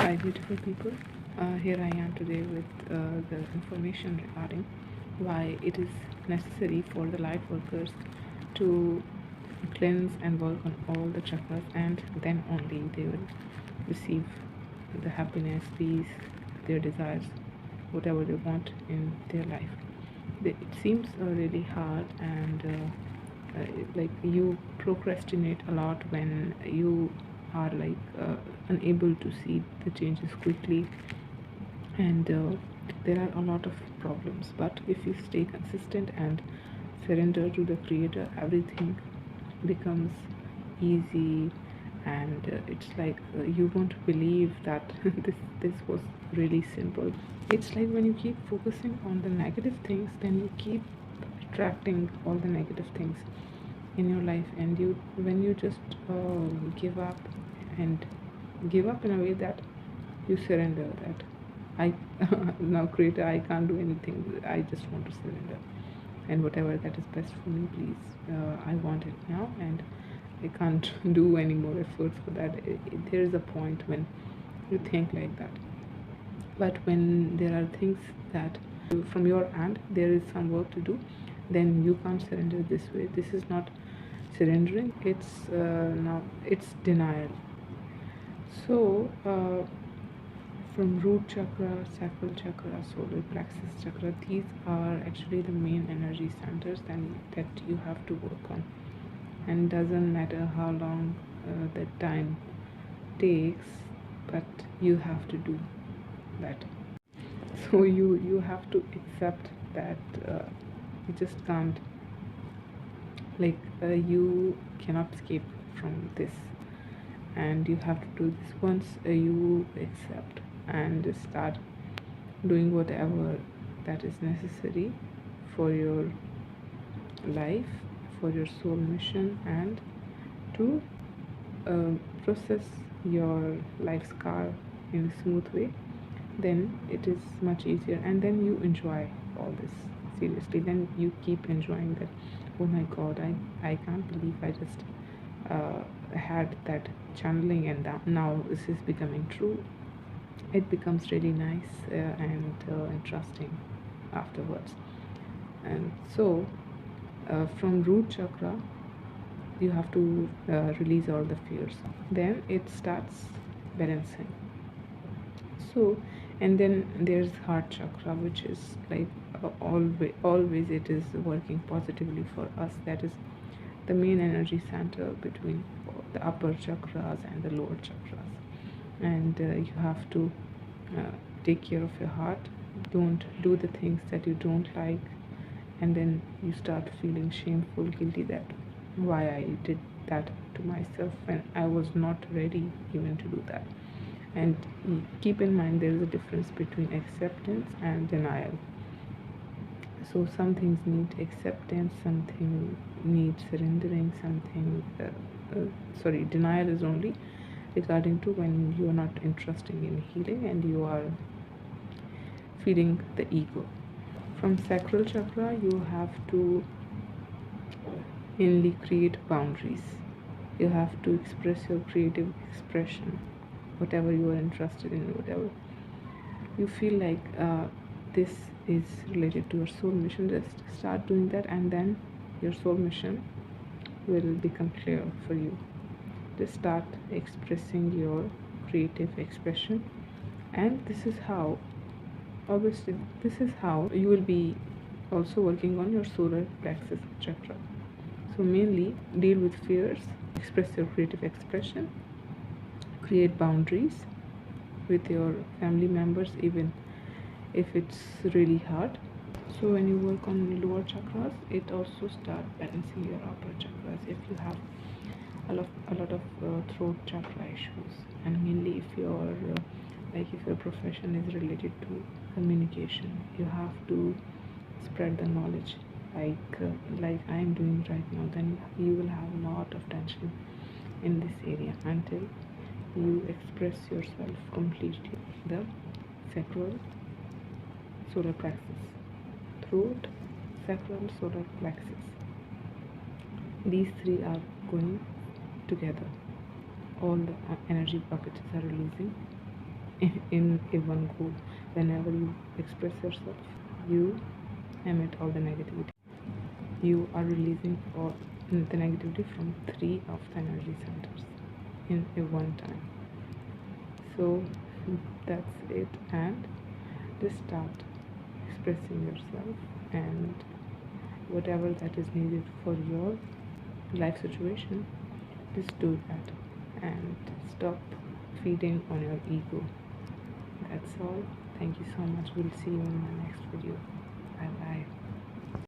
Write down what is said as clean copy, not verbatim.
Hi, beautiful people. Here I am today with the information regarding why it is necessary for the light workers to cleanse and work on all the chakras, and then only they will receive the happiness, peace, their desires, whatever they want in their life. It seems really hard, and like you procrastinate a lot when you are unable to see the changes quickly, and there are a lot of problems. But if you stay consistent and surrender to the creator, everything becomes easy, and it's like you won't believe that this was really simple. It's like when you keep focusing on the negative things, then you keep attracting all the negative things in your life, and you when you just give up, and give up in a way that you surrender that I now creator, I can't do anything, I just want to surrender, and whatever that is best for me, please, I want it now, and I can't do any more efforts for that. There is a point when you think like that, but when there are things that from your end there is some work to do, then you can't surrender this way. This is not surrendering, it's now it's denial. So from root chakra, sacral chakra, solar plexus chakra, these are actually the main energy centers that you have to work on, and doesn't matter how long the time takes, but you have to do that. So you have to accept that you just can't, you cannot escape from this, and you have to do this. Once you accept and start doing whatever that is necessary for your life, for your soul mission, and to process your life scar in a smooth way, then it is much easier, and then you enjoy all this seriously. Then you keep enjoying that. Oh my god, I can't believe I just had that channeling, and now this is becoming true. It becomes really nice and interesting afterwards. And so from root chakra you have to release all the fears, then it starts balancing. So, and then there's heart chakra, which is like always it is working positively for us. That is the main energy center between the upper chakras and the lower chakras, and you have to uh, take care of your heart. Don't do the things that you don't like, and then you start feeling shameful, guilty, that why I did that to myself when I was not ready even to do that. And keep in mind there is a difference between acceptance and denial. So some things need acceptance, something needs surrendering, something denial is only regarding to when you are not interested in healing and you are feeding the ego. From sacral chakra you have to mainly create boundaries. You have to express your creative expression, whatever you are interested in, whatever you feel like this is related to your soul mission. Just start doing that, and then your soul mission will become clear for you. Just start expressing your creative expression, and this is how, obviously, this is how you will be also working on your solar plexus chakra. So mainly deal with fears, express your creative expression, create boundaries with your family members, even if it's really hard. So when you work on lower chakras, it also start balancing your upper chakras. If you have a lot of throat chakra issues, and mainly if your profession is related to communication, you have to spread the knowledge, like I am doing right now, then you will have a lot of tension in this area until you express yourself completely. The sacral, solar plexus, throat, sacral, solar plexus, these three are going together. All the energy buckets are releasing, in a one go. Whenever you express yourself, you emit all the negativity. You are releasing all the negativity from three of the energy centers in a one time. So that's it, and just start expressing yourself, and whatever that is needed for your life situation, just do that and stop feeding on your ego. That's all. Thank you so much. We'll see you in my next video. Bye bye.